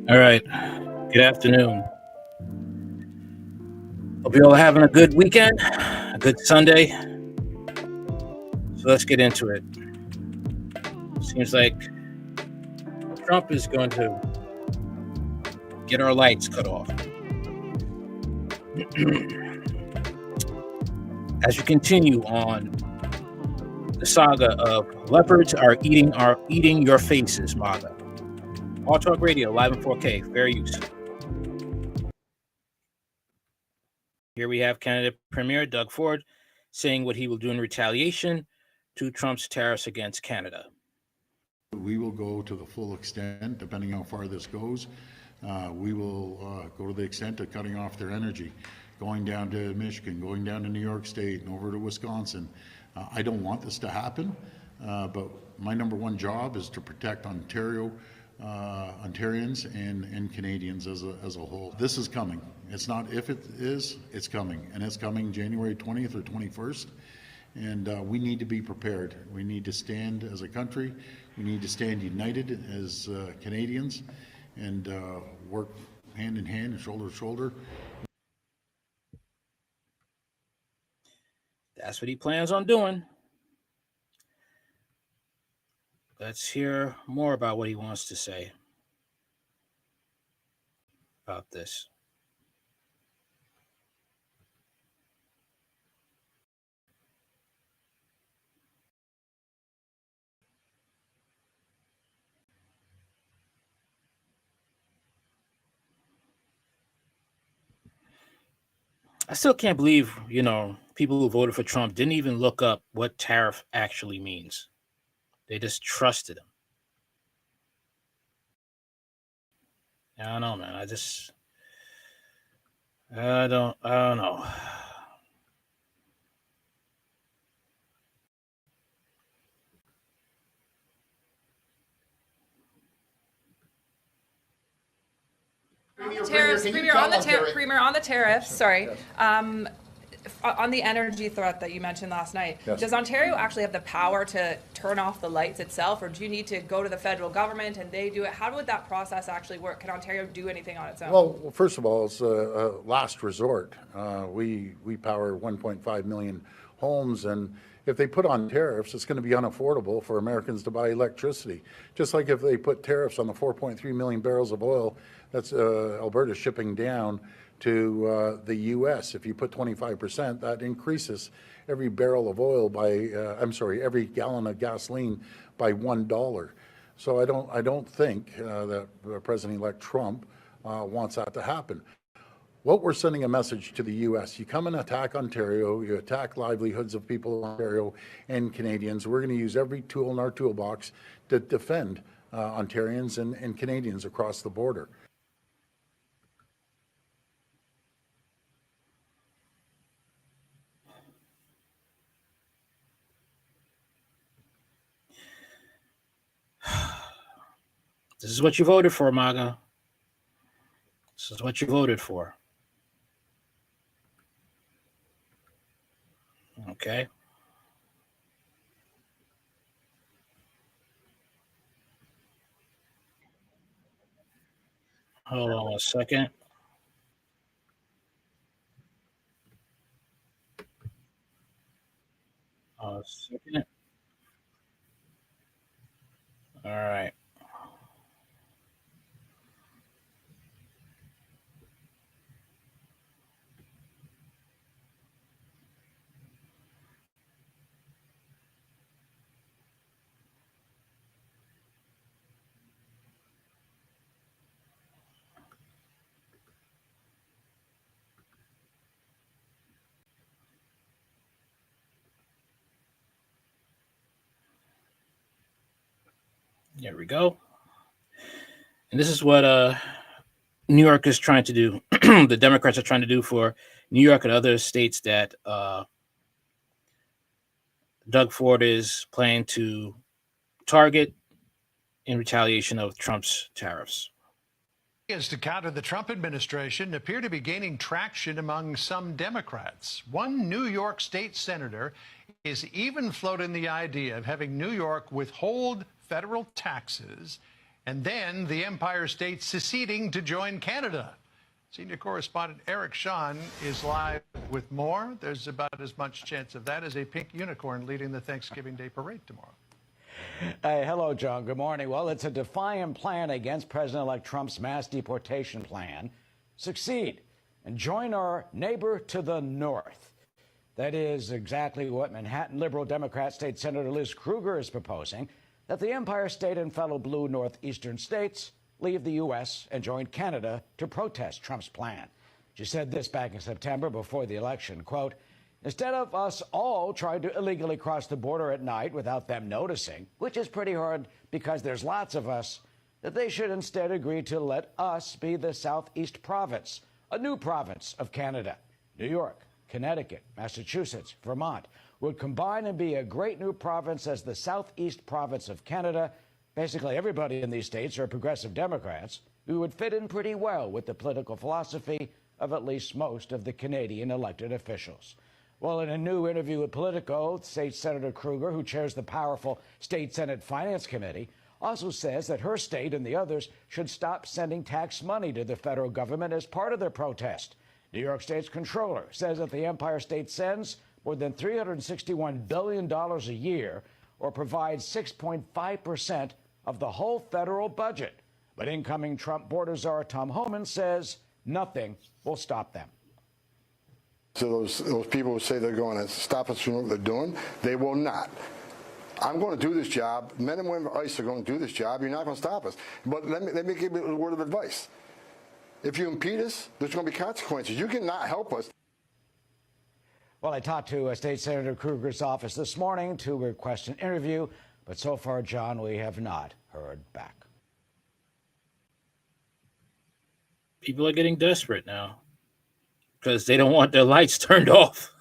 All right. Good afternoon. Hope you're all having a good weekend, a good Sunday. So let's get into it. Seems like Trump is going to get our lights cut off. As you continue on the saga of leopards are eating your faces, MAGA. All Talk Radio, live in 4K, fair use. Here we have Canada Premier Doug Ford saying what he will do in retaliation to Trump's tariffs against Canada. We will go to the full extent, depending how far this goes. We will go to the extent of cutting off their energy, going down to Michigan, going down to New York State, and over to Wisconsin. I don't want this to happen, but my number one job is to protect Ontario, Ontarians and Canadians as a whole. This is coming. It's not if it is, it's coming. And it's coming January 20th or 21st. And we need to be prepared. We need to stand as a country. We need to stand united as Canadians and work hand in hand and shoulder to shoulder. That's what he plans on doing. Let's hear more about what he wants to say about this. I still can't believe, people who voted for Trump didn't even look up what tariff actually means. They just trusted him. I don't know, man. I don't know. Premier, on the tariffs, sorry. On the energy threat that you mentioned last night, Yes. Does Ontario actually have the power to turn off the lights itself, or do you need to go to the federal government and they do it? How would that process actually work? Can Ontario do anything on its own? Well, first of all, it's a last resort. We power 1.5 million homes, and if they put on tariffs, it's going to be unaffordable for Americans to buy electricity. Just like if they put tariffs on the 4.3 million barrels of oil that's Alberta shipping down to the U.S. If you put 25%, that increases every barrel of oil by, every gallon of gasoline by $1. So I don't think that President-elect Trump wants that to happen. What we're sending a message to the U.S., you come and attack Ontario, you attack livelihoods of people in Ontario and Canadians. We're going to use every tool in our toolbox to defend Ontarians and Canadians across the border. This is what you voted for, MAGA. This is what you voted for. Okay. Hold on a second. A second. All right. There we go. And this is what New York is trying to do. The Democrats are trying to do for New York and other states that Doug Ford is planning to target in retaliation of Trump's tariffs. Is to counter the Trump administration appear to be gaining traction among some Democrats. One New York state senator is even floating the idea of having New York withhold federal taxes And then the Empire State seceding to join Canada. Senior correspondent Eric Shawn is live with more. There's about as much chance of that as a pink unicorn leading the Thanksgiving Day parade tomorrow. Hey, hello, John. Good morning. Well, it's a defiant plan against President-elect Trump's mass deportation plan. Succeed and join our neighbor to the north. That is exactly what Manhattan Liberal Democrat State Senator Liz Krueger is proposing, that the Empire State and fellow blue northeastern states leave the U.S. and join Canada to protest Trump's plan. She said this back in September before the election, quote, instead of us all trying to illegally cross the border at night without them noticing, which is pretty hard because there's lots of us, that they should instead agree to let us be the Southeast province, a new province of Canada. New York, Connecticut, Massachusetts, Vermont would combine and be a great new province as the Southeast province of Canada. Basically, everybody in these states are progressive Democrats who would fit in pretty well with the political philosophy of at least most of the Canadian elected officials. Well, in a new interview with Politico, State Senator Krueger, who chairs the powerful State Senate Finance Committee, also says that her state and the others should stop sending tax money to the federal government as part of their protest. New York State's controller says that the Empire State sends more than $361 billion a year, or provides 6.5% of the whole federal budget. But incoming Trump border czar Tom Homan says nothing will stop them. So those people who say they're going to stop us from what they're doing, they will not. I'm going to do this job. Men and women of ICE are going to do this job. You're not going to stop us. But let me give you a word of advice. If you impede us, there's going to be consequences. You cannot help us. Well, I talked to State Senator Krueger's office this morning to request an interview, but so far, John, we have not heard back. People are getting desperate now because they don't want their lights turned off.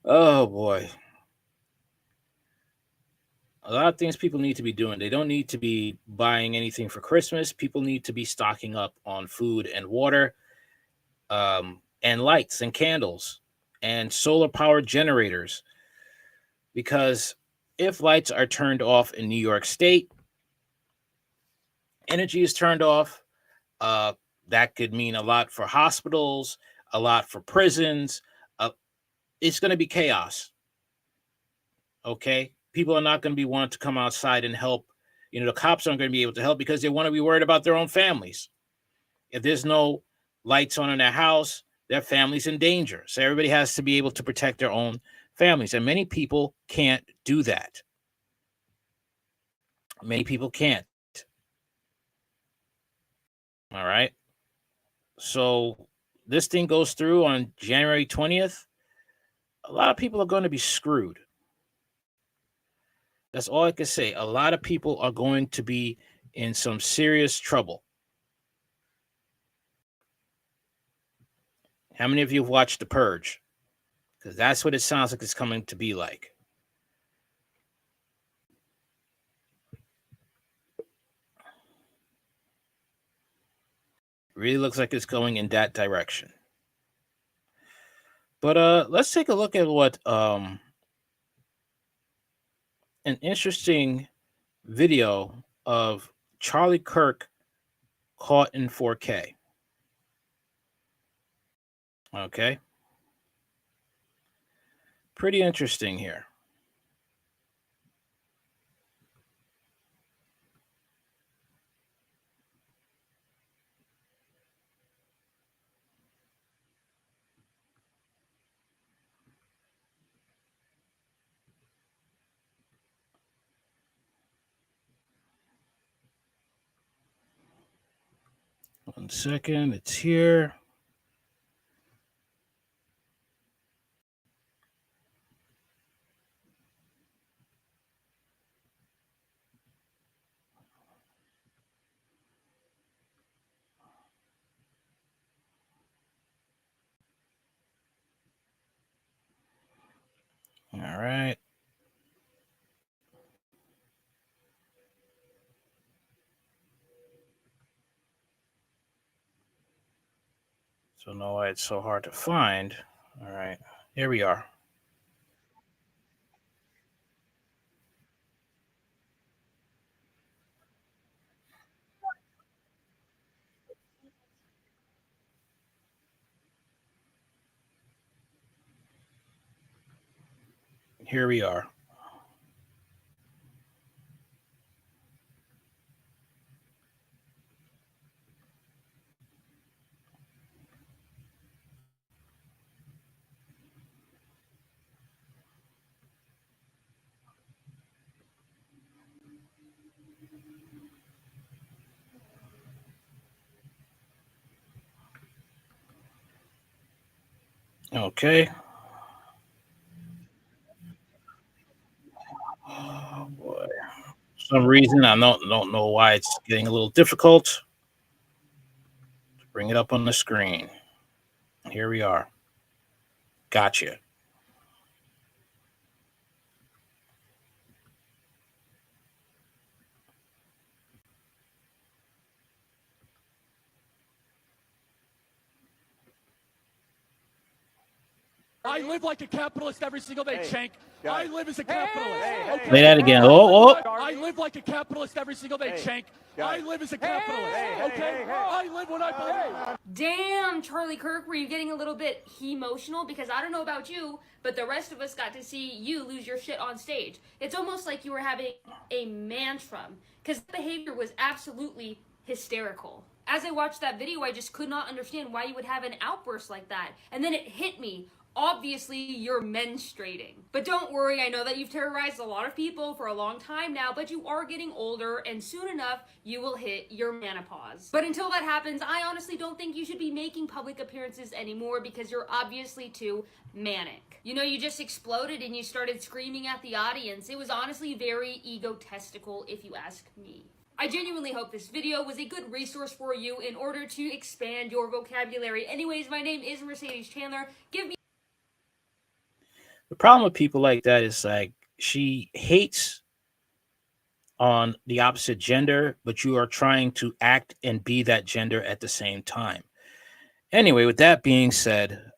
Oh, boy. A lot of things people need to be doing. They don't need to be buying anything for Christmas. People need to be stocking up on food and water, and lights and candles and solar powered generators. Because if lights are turned off in New York State, energy is turned off, that could mean a lot for hospitals, a lot for prisons. It's going to be chaos. Okay? People are not going to be wanting to come outside and help. You know, the cops aren't going to be able to help because they want to be worried about their own families. If there's no lights on in their house, their family's in danger. So everybody has to be able to protect their own families. And many people can't do that. Many people can't. All right. So this thing goes through on January 20th. A lot of people are going to be screwed. That's all I can say. A lot of people are going to be in some serious trouble. How many of you have watched The Purge? Because that's what it sounds like it's coming to be like. Really looks like it's going in that direction. But let's take a look at what an interesting video of Charlie Kirk caught in 4K. Okay. Pretty interesting here. One second, it's here. All right. So know why it's so hard to find. All right, here we are. Here we are. Okay. Oh boy. For some reason, I don't know why it's getting a little difficult to bring it up on the screen. Here we are. Gotcha. I live like a capitalist every single day, Cenk. I live as a capitalist. Okay? Play that again. Oh. I live like a capitalist every single day, Cenk. I live as a capitalist. Okay? I live what I believe. Damn, Charlie Kirk, were you getting a little bit emotional? Because I don't know about you, but the rest of us got to see you lose your shit on stage. It's almost like you were having a mantrum, because the behavior was absolutely hysterical. As I watched that video, I just could not understand why you would have an outburst like that. And then it hit me. Obviously, you're menstruating. But don't worry, I know that you've terrorized a lot of people for a long time now, but you are getting older, and soon enough, you will hit your menopause. But until that happens, I honestly don't think you should be making public appearances anymore because you're obviously too manic. You know, you just exploded and you started screaming at the audience. It was honestly very egotistical, if you ask me. I genuinely hope this video was a good resource for you in order to expand your vocabulary. Anyways, my name is Mercedes Chandler. Give me The problem with people like that is like she hates on the opposite gender, but you are trying to act and be that gender at the same time. Anyway, with that being said,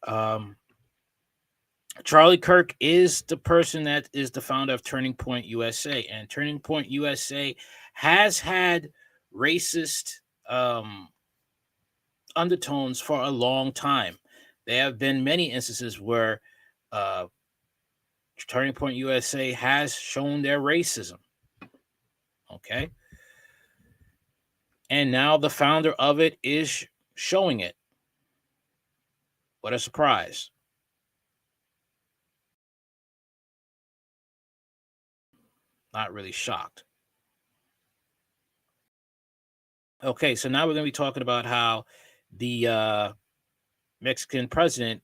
Charlie Kirk is the person that is the founder of Turning Point USA, and Turning Point USA has had racist undertones for a long time. There have been many instances where Turning Point USA has shown their racism. Okay. And now the founder of it is showing it. What a surprise. Not really shocked. Okay, so now we're going to be talking about how the Mexican president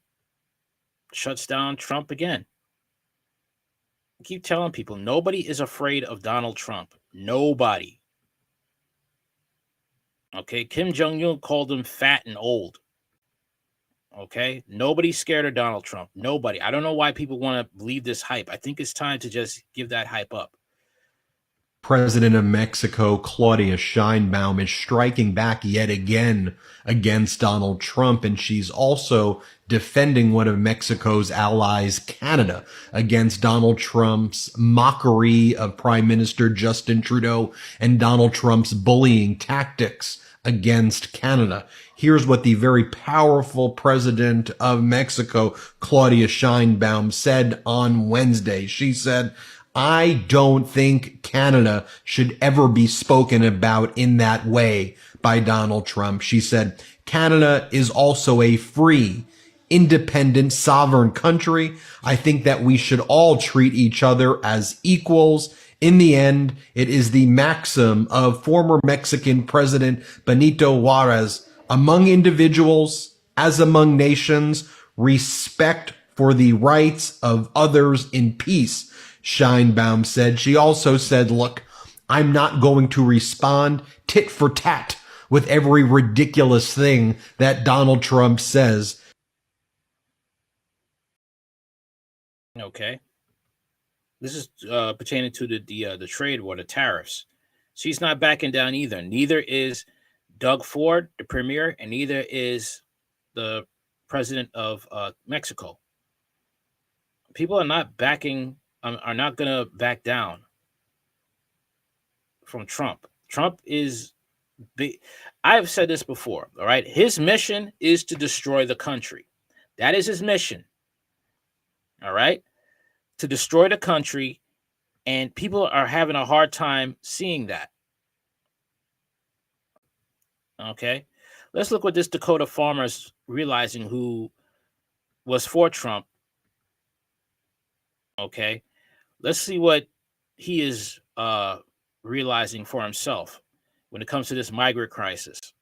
shuts down Trump again. I keep telling people nobody is afraid of Donald Trump. Nobody. Okay, Kim Jong-un called him fat and old. Okay, nobody's scared of Donald Trump. Nobody. I don't know why people want to believe this hype. I think it's time to just give that hype up. President of Mexico, Claudia Sheinbaum, is striking back yet again against Donald Trump, and she's also defending one of Mexico's allies, Canada, against Donald Trump's mockery of Prime Minister Justin Trudeau and Donald Trump's bullying tactics against Canada. Here's what the very powerful president of Mexico, Claudia Sheinbaum, said on Wednesday. She said, "I don't think Canada should ever be spoken about in that way by Donald Trump." She said, "Canada is also a free, independent, sovereign country. I think that we should all treat each other as equals. In the end, it is the maxim of former Mexican President Benito Juarez, among individuals, as among nations, respect for the rights of others in peace," Sheinbaum said. She also said, "Look, I'm not going to respond tit for tat with every ridiculous thing that Donald Trump says." Okay. This is pertaining to the trade war, the tariffs. She's not backing down either. Neither is Doug Ford, the premier, and neither is the president of Mexico. People are not backing, are not going to back down from Trump. Trump is big. I've said this before, all right? His mission is to destroy the country. That is his mission. All right? to destroy the country, and people are having a hard time seeing that. Okay, let's look what this Dakota farmer's realizing who was for Trump. Okay, let's see what he is realizing for himself when it comes to this migrant crisis.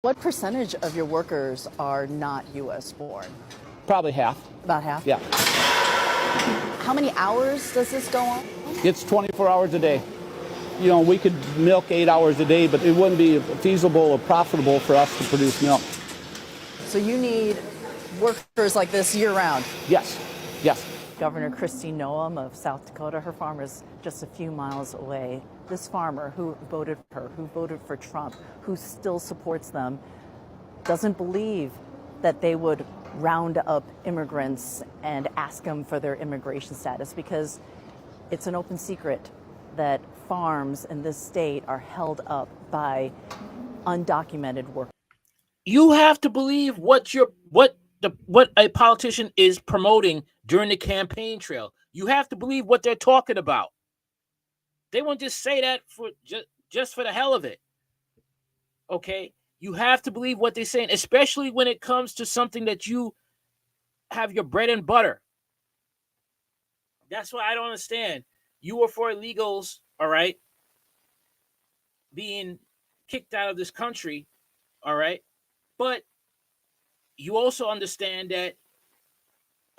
What percentage of your workers are not U.S. born? Probably half. About half? Yeah. How many hours does this go on? It's 24 hours a day. You know, we could milk 8 hours a day, but it wouldn't be feasible or profitable for us to produce milk. So you need workers like this year-round? Yes, yes. Governor Kristi Noem of South Dakota, her farm is just a few miles away. This farmer who voted for her, who voted for Trump, who still supports them, doesn't believe that they would round up immigrants and ask them for their immigration status, because it's an open secret that farms in this state are held up by undocumented workers. You have to believe what a politician is promoting during the campaign trail. You have to believe what they're talking about. They won't just say that for just for the hell of it. Okay? You have to believe what they're saying, especially when it comes to something that you have your bread and butter. That's why I don't understand. You were for illegals, all right, being kicked out of this country, all right? But you also understand that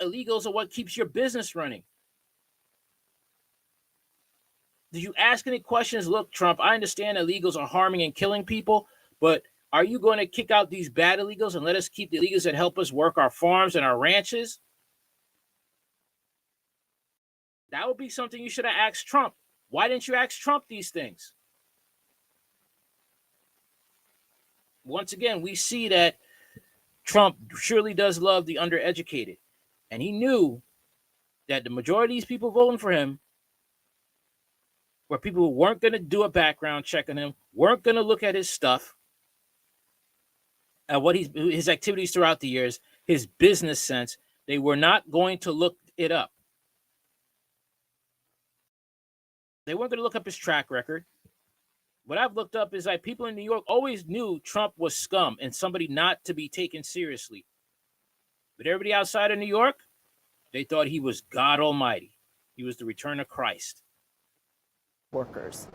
illegals are what keeps your business running. Did you ask any questions? Look, Trump, I understand illegals are harming and killing people, but are you going to kick out these bad illegals and let us keep the illegals that help us work our farms and our ranches? That would be something you should have asked Trump. Why didn't you ask Trump these things? Once again, we see that Trump surely does love the undereducated. And he knew that the majority of these people voting for him were people who weren't going to do a background check on him, weren't going to look at his stuff, at what his activities throughout the years, his business sense. They were not going to look it up. They weren't going to look up his track record. What I've looked up is like people in New York always knew Trump was scum and somebody not to be taken seriously. But everybody outside of New York, they thought he was God Almighty. He was the return of Christ. Workers.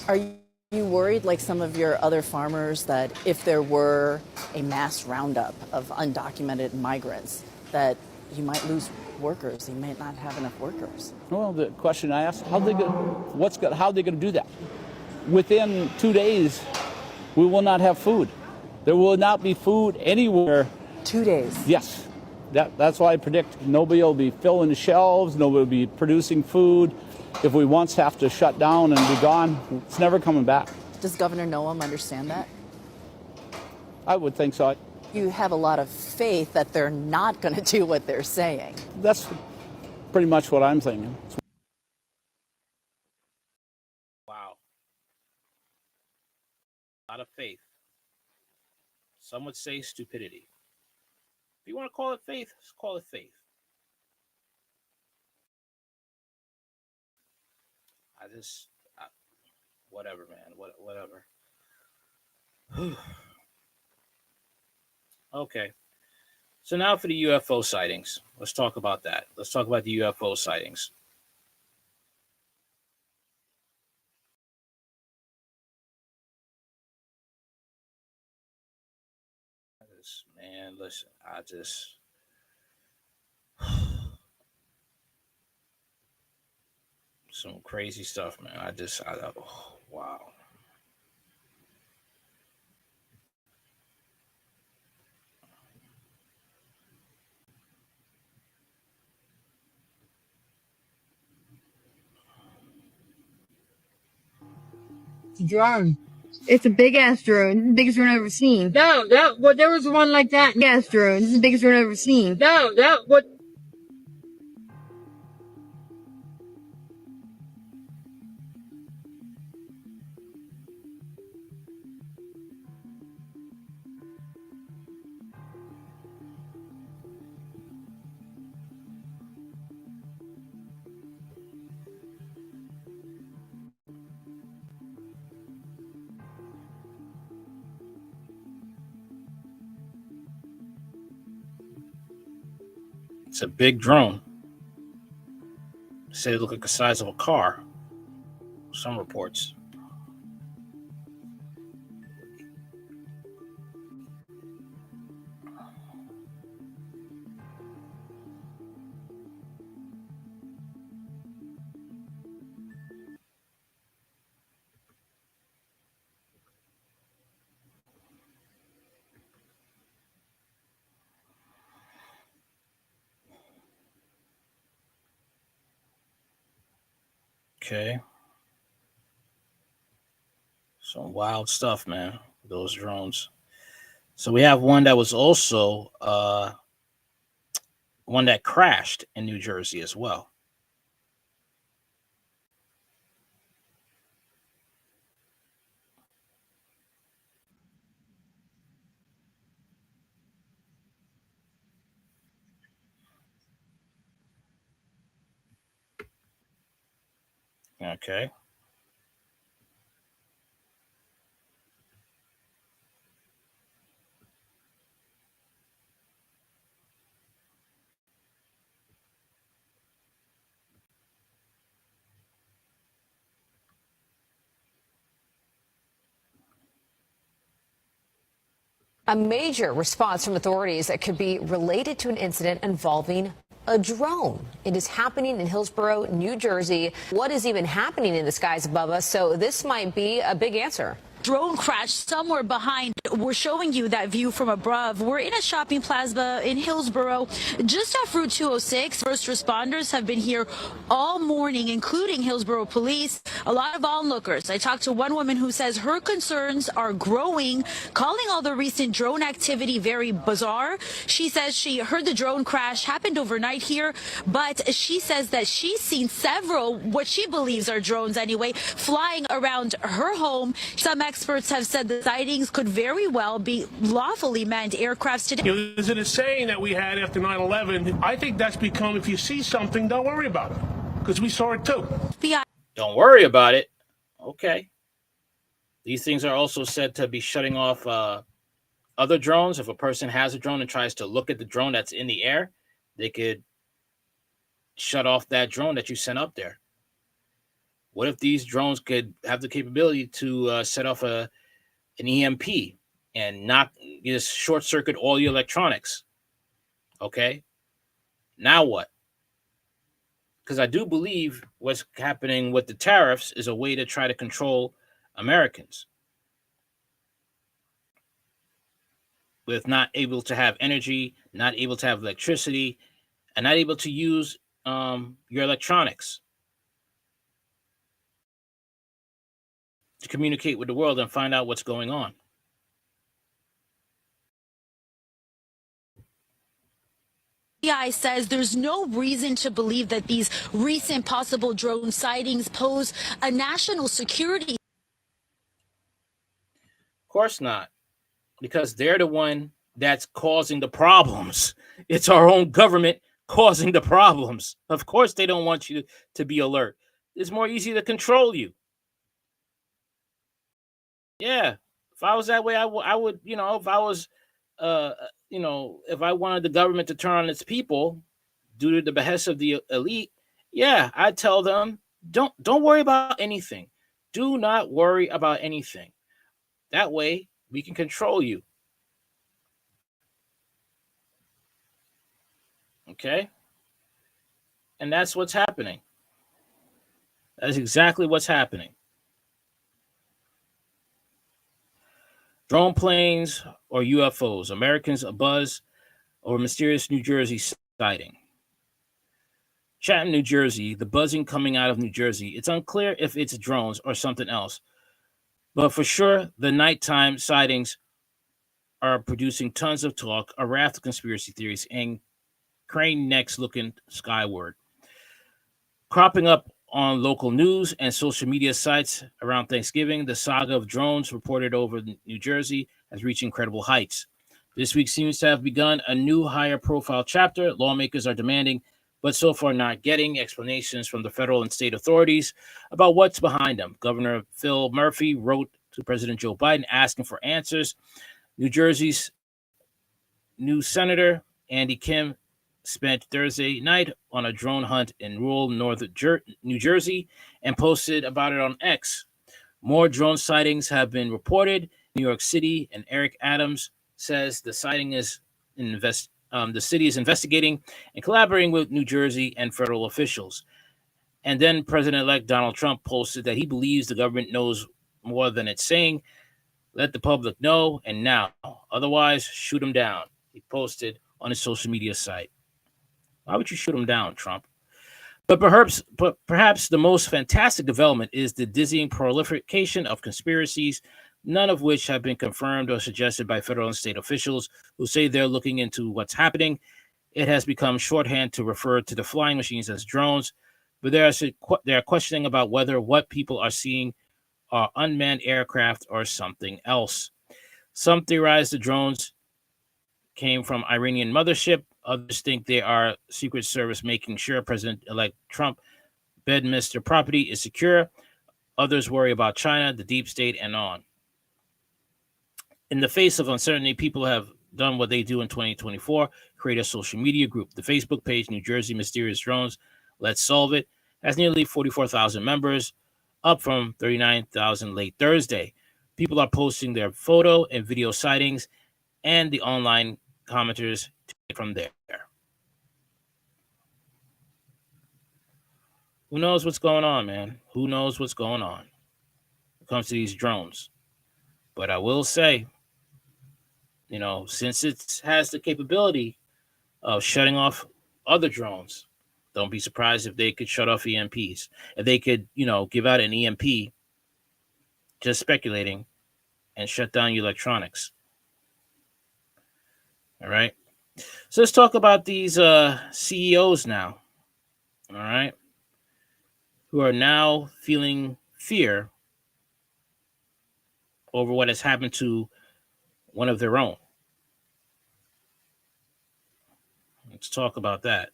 Are you worried, like some of your other farmers, that if there were a mass roundup of undocumented migrants, that you might lose workers? You might not have enough workers. Well, the question I asked, how are they going to do that? Within 2 days, we will not have food. There will not be food anywhere. 2 days? Yes. That's why I predict nobody will be filling the shelves, nobody will be producing food. If we once have to shut down and be gone, it's never coming back. Does Governor Noem understand that? I would think so. You have a lot of faith that they're not going to do what they're saying. That's pretty much what I'm thinking. Wow. A lot of faith. Some would say stupidity. If you want to call it faith, just call it faith. Whatever, man. Whatever. Okay. So now for the UFO sightings. Let's talk about that. Let's talk about the UFO sightings. Man, listen, some crazy stuff, man. Wow. Drone. It's a big ass drone, biggest drone I've ever seen. No, there was one like that. Big ass drone. This is the biggest drone I've ever seen. No, what? It's a big drone. Say it looked like the size of a car. Some reports. Okay. Some wild stuff, man. Those drones. So we have one that was also one that crashed in New Jersey as well. Okay. A major response from authorities that could be related to an incident involving a drone. It is happening in Hillsborough, New Jersey. What is even happening in the skies above us? So this might be a big answer. Drone crash somewhere behind. We're showing you that view from above. We're in a shopping plaza in Hillsborough, just off Route 206. First responders have been here all morning, including Hillsborough police, a lot of onlookers. I talked to one woman who says her concerns are growing, calling all the recent drone activity very bizarre. She says she heard the drone crash happened overnight here, but she says that she's seen several, what she believes are drones anyway, flying around her home. Some experts have said the sightings could very well be lawfully manned aircrafts today. There's a saying that we had after 9/11. I think that's become, if you see something, don't worry about it, because we saw it too. Don't worry about it. Okay. These things are also said to be shutting off other drones. If a person has a drone and tries to look at the drone that's in the air, they could shut off that drone that you sent up there. What if these drones could have the capability to set off an EMP and just short circuit all your electronics? Okay. Now what? Because I do believe what's happening with the tariffs is a way to try to control Americans with not able to have energy, not able to have electricity, and not able to use your electronics to communicate with the world and find out what's going on. FBI says there's no reason to believe that these recent possible drone sightings pose a national security. Of course not, because they're the one that's causing the problems. It's our own government causing the problems. Of course, they don't want you to be alert. It's more easy to control you. Yeah, if I was that way, I would, if I was, if I wanted the government to turn on its people due to the behest of the elite, yeah, I'd tell them, don't worry about anything. Do not worry about anything. That way, we can control you. Okay? And that's what's happening. That's exactly what's happening. Drone planes or UFOs, Americans abuzz over mysterious New Jersey sighting. Chatham, New Jersey, the buzzing coming out of New Jersey. It's unclear if it's drones or something else. But for sure, the nighttime sightings are producing tons of talk, a raft of conspiracy theories, and crane necks looking skyward. Cropping up on local news and social media sites around Thanksgiving, the saga of drones reported over New Jersey has reached incredible heights. This week seems to have begun a new higher profile chapter. Lawmakers are demanding, but so far not getting, explanations from the federal and state authorities about what's behind them. Governor Phil Murphy wrote to President Joe Biden asking for answers. New Jersey's new Senator Andy Kim spent Thursday night on a drone hunt in rural New Jersey and posted about it on X. More drone sightings have been reported. New York City, and Eric Adams says the sighting is the city is investigating and collaborating with New Jersey and federal officials. And then President-elect Donald Trump posted that he believes the government knows more than it's saying. Let the public know, and now. Otherwise, shoot him down. He posted on his social media site. Why would you shoot him down, Trump? But perhaps the most fantastic development is the dizzying proliferation of conspiracies, none of which have been confirmed or suggested by federal and state officials who say they're looking into what's happening. It has become shorthand to refer to the flying machines as drones, but they are questioning about whether what people are seeing are unmanned aircraft or something else. Some theorize the drones came from Iranian mothership. Others think they are Secret Service making sure President-elect Trump Bedminster property is secure. Others worry about China, the deep state, and on. In the face of uncertainty, people have done what they do in 2024, create a social media group. The Facebook page, New Jersey Mysterious Drones, Let's Solve It, has nearly 44,000 members, up from 39,000 late Thursday. People are posting their photo and video sightings, and the online commenters take it from there. Who knows what's going on, man? Who knows what's going on when it comes to these drones? But I will say, since it has the capability of shutting off other drones, don't be surprised if they could shut off EMPs. If they could, give out an EMP, just speculating, and shut down your electronics. All right. So let's talk about these CEOs now. All right. Who are now feeling fear over what has happened to one of their own. Let's talk about that.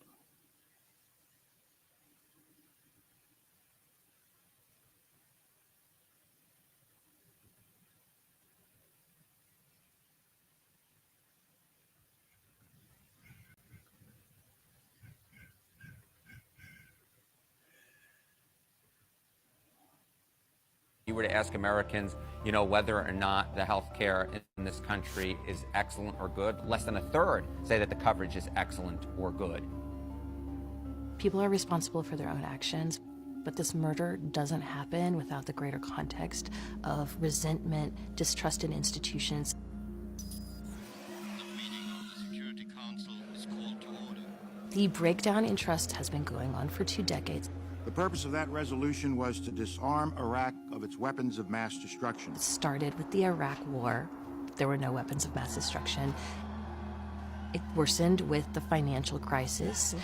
You were to ask Americans, whether or not the health care in this country is excellent or good, less than a third say that the coverage is excellent or good. People are responsible for their own actions, but this murder doesn't happen without the greater context of resentment, distrust in institutions. The breakdown in trust has been going on for 2 decades. The purpose of that resolution was to disarm Iraq of its weapons of mass destruction. It started with the Iraq War. There were no weapons of mass destruction. It worsened with the financial crisis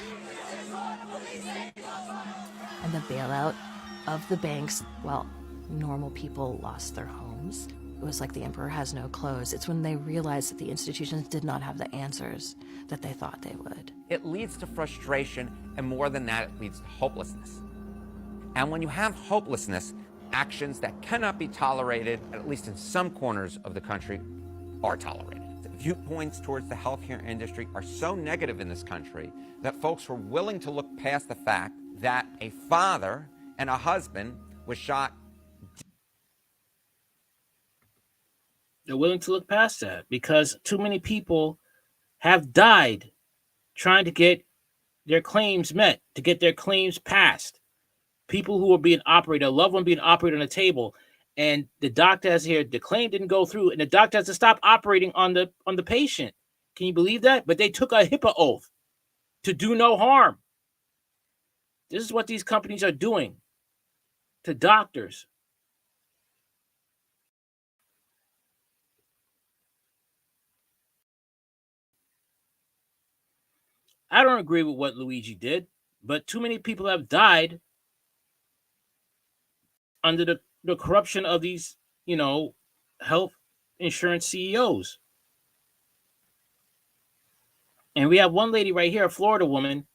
and the bailout of the banks while normal people lost their homes. It was like the emperor has no clothes. It's when they realized that the institutions did not have the answers that they thought they would. It leads to frustration, and more than that, it leads to hopelessness. And when you have hopelessness, actions that cannot be tolerated, at least in some corners of the country, are tolerated. The viewpoints towards the healthcare industry are so negative in this country that folks were willing to look past the fact that a father and a husband was shot. They're willing to look past that because too many people have died trying to get their claims met, to get their claims passed. People who are being operated, a loved one being operated on a table, and the doctor has here, the claim didn't go through, and the doctor has to stop operating on the patient. Can you believe that? But they took a HIPAA oath to do no harm. This is what these companies are doing to doctors. I don't agree with what Luigi did, but too many people have died under the corruption of these, health insurance CEOs. And we have one lady right here, a Florida woman,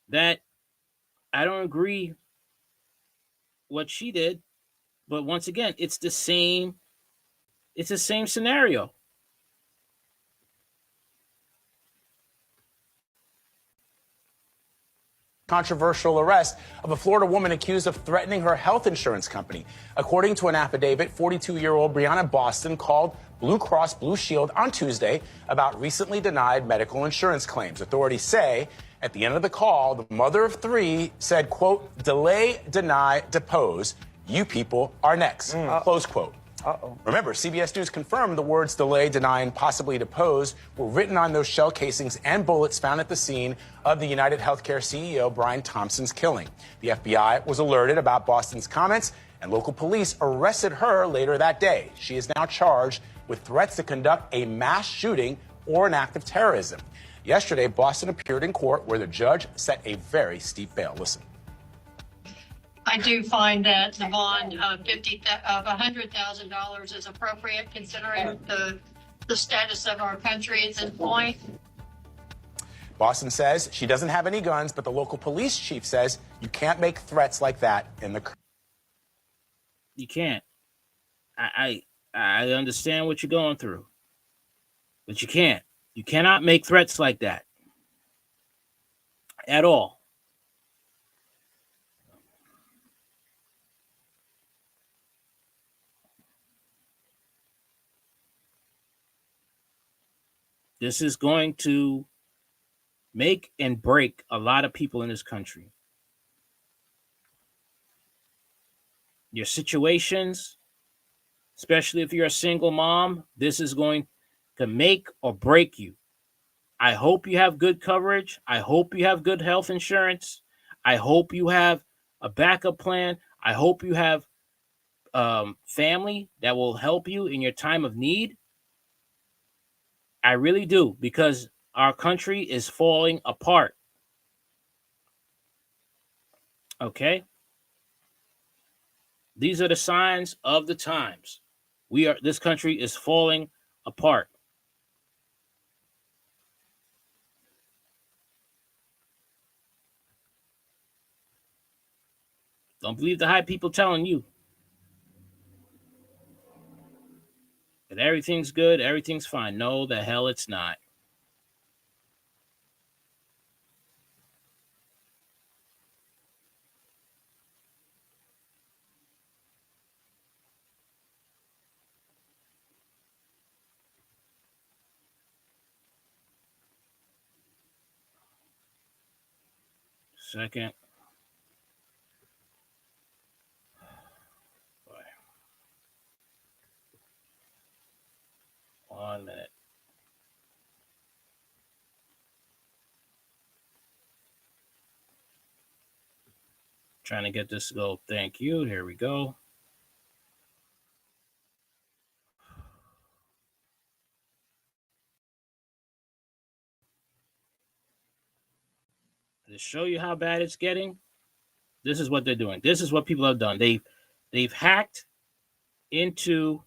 that I don't agree what she did, but once again, it's the same scenario. controversial arrest of a Florida woman accused of threatening her health insurance company. According to an affidavit, 42-year-old Brianna Boston called Blue Cross Blue Shield on Tuesday about recently denied medical insurance claims. Authorities say at the end of the call, the mother of three said, quote, delay, deny, depose. You people are next, close quote. Remember, CBS News confirmed the words delay, deny, and possibly depose were written on those shell casings and bullets found at the scene of the United Healthcare CEO Brian Thompson's killing. The FBI was alerted about Boston's comments, and local police arrested her later that day. She is now charged with threats to conduct a mass shooting or an act of terrorism. Yesterday, Boston appeared in court where the judge set a very steep bail. Listen. I do find that the bond of $100,000 is appropriate considering the status of our country at this point. Boston says she doesn't have any guns, but the local police chief says you can't make threats like that in the. You can't. I understand what you're going through, but you can't. You cannot make threats like that at all. This is going to make and break a lot of people in this country. Your situations, especially if you're a single mom, this is going to make or break you. I hope you have good coverage. I hope you have good health insurance. I hope you have a backup plan. I hope you have family that will help you in your time of need. I really do, because our country is falling apart. Okay? These are the signs of the times. This country is falling apart. Don't believe the hype people telling you that everything's good, everything's fine. No, the hell it's not. Second. 1 minute. Trying to get this to go. Thank you. Here we go. To show you how bad it's getting, this is what they're doing. This is what people have done. They've hacked into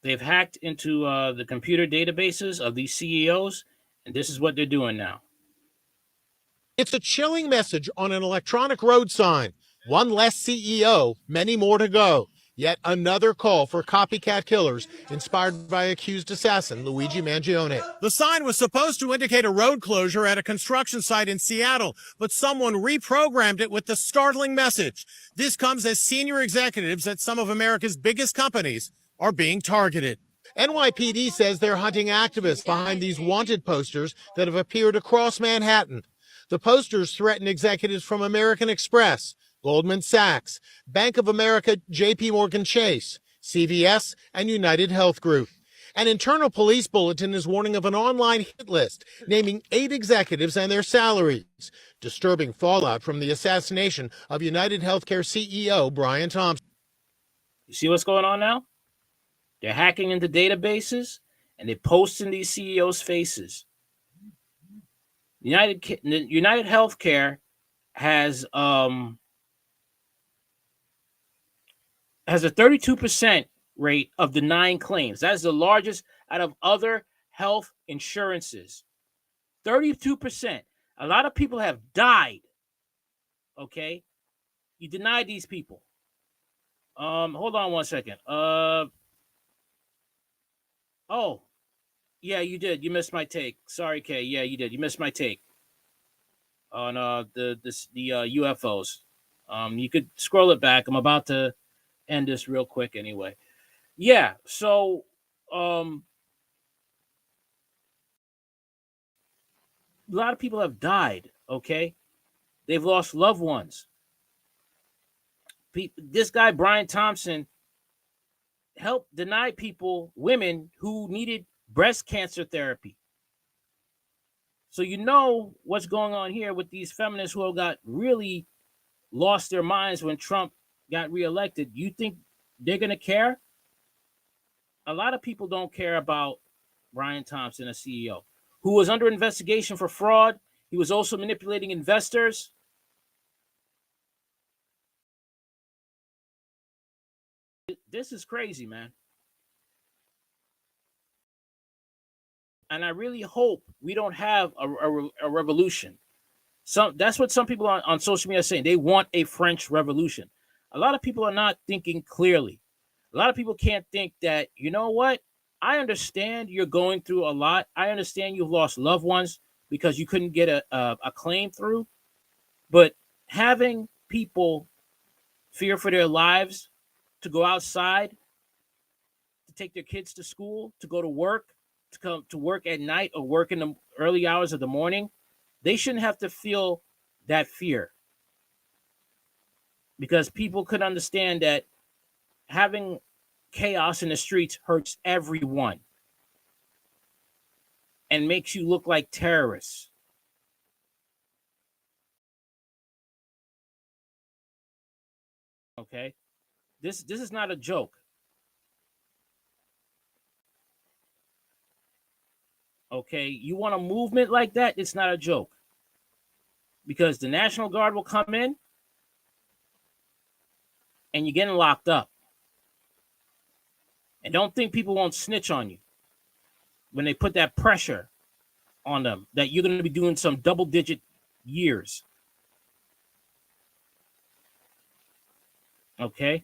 the computer databases of these CEOs, and this is what they're doing now. It's a chilling message on an electronic road sign. One less CEO, many more to go. Yet another call for copycat killers inspired by accused assassin Luigi Mangione. The sign was supposed to indicate a road closure at a construction site in Seattle, but someone reprogrammed it with the startling message. This comes as senior executives at some of America's biggest companies are being targeted. NYPD says they're hunting activists behind these wanted posters that have appeared across Manhattan. The posters threaten executives from American Express, Goldman Sachs, Bank of America, JP Morgan Chase, CVS, and United Health Group. An internal police bulletin is warning of an online hit list, naming 8 executives and their salaries. Disturbing fallout from the assassination of United Healthcare CEO Brian Thompson. You see what's going on now? They're hacking into databases, and they're posting these CEOs' faces. United Healthcare has a 32% rate of denying claims. That is the largest out of other health insurances. 32%. A lot of people have died. Okay? You denied these people. Hold on 1 second. Oh, yeah, you did. You missed my take. Sorry, Kay. Yeah, you did. You missed my take. on the UFOs. You could scroll it back. I'm about to end this real quick anyway. Yeah, so a lot of people have died, okay? They've lost loved ones. This guy, Brian Thompson, helped deny women who needed breast cancer therapy. So you know what's going on here with these feminists who got really lost their minds when Trump got reelected. You think they're going to care? A lot of people don't care about Brian Thompson, a CEO, who was under investigation for fraud. He was also manipulating investors. This is crazy, man. And I really hope we don't have a revolution. That's what some people on social media are saying. They want a French revolution. A lot of people are not thinking clearly. A lot of people can't think that, you know what? I understand you're going through a lot. I understand you've lost loved ones because you couldn't get a claim through. But having people fear for their lives, to go outside, to take their kids to school, to go to work, to come to work at night or work in the early hours of the morning, they shouldn't have to feel that fear. Because people could understand that having chaos in the streets hurts everyone and makes you look like terrorists. Okay? This is not a joke. Okay, you want a movement like that? It's not a joke. Because the National Guard will come in and you're getting locked up. And don't think people won't snitch on you when they put that pressure on them that you're going to be doing some double-digit years. Okay?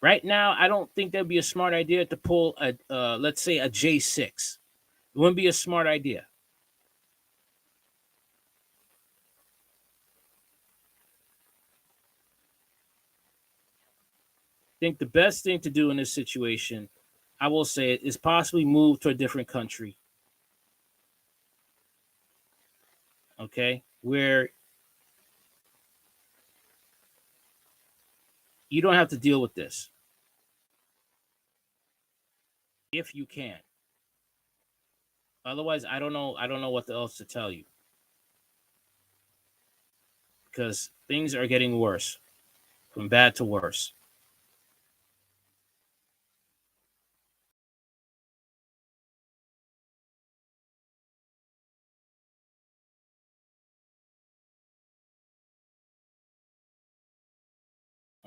Right now, I don't think that'd be a smart idea to pull let's say a J6. It wouldn't be a smart idea. I think the best thing to do in this situation, I will say, is possibly move to a different country. Okay? Where you don't have to deal with this. If you can. Otherwise, I don't know what else to tell you. Because things are getting worse. From bad to worse.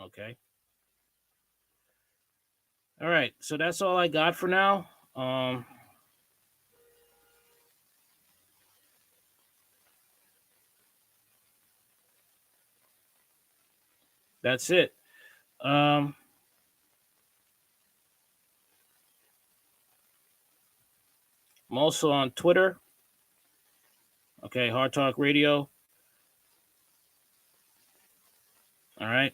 Okay. All right. So that's all I got for now. That's it. I'm also on Twitter. Okay, Hard Talk Radio. All right.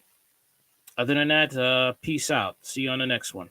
Other than that, peace out. See you on the next one.